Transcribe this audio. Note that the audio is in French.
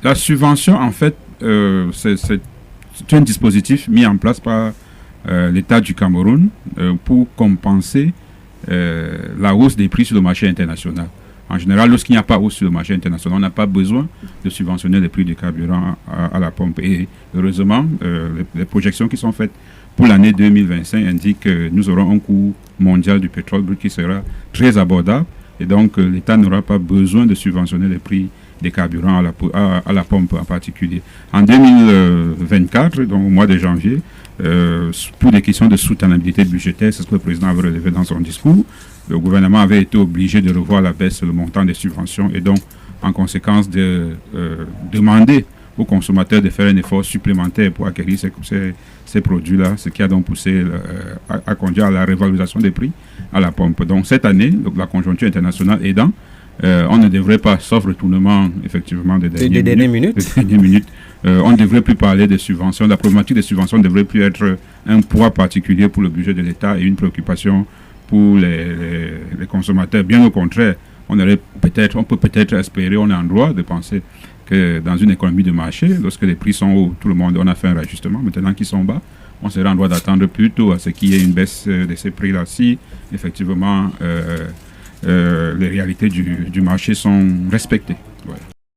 La subvention, en fait, c'est un dispositif mis en place par l'État du Cameroun pour compenser la hausse des prix sur le marché international. En général, lorsqu'il n'y a pas hausse sur le marché international, on n'a pas besoin de subventionner les prix du carburant à la pompe. Et heureusement, les projections qui sont faites pour l'année 2025 indiquent que nous aurons un coût mondial du pétrole brut qui sera très abordable. Et donc, l'État n'aura pas besoin de subventionner les prix des carburants à la pompe en particulier. En 2024, donc au mois de janvier, pour des questions de soutenabilité budgétaire, c'est ce que le président avait relevé dans son discours, le gouvernement avait été obligé de revoir à la baisse le montant des subventions et donc, en conséquence, de demander aux consommateurs de faire un effort supplémentaire pour acquérir ces produits-là, ce qui a donc poussé à conduire à la révalorisation des prix à la pompe. Donc cette année, donc, la conjoncture internationale aidant, on ne devrait pas, sauf retournement effectivement des dernières minutes, on ne devrait plus parler des subventions. La problématique des subventions ne devrait plus être un poids particulier pour le budget de l'État et une préoccupation pour les consommateurs. Bien au contraire, on peut peut-être espérer, on est en droit de penser que dans une économie de marché, lorsque les prix sont hauts, tout le monde, on a fait un rajustement. Maintenant qu'ils sont bas, on serait en droit d'attendre plutôt à ce qu'il y ait une baisse de ces prix-là si effectivement les réalités du marché sont respectées. Ouais.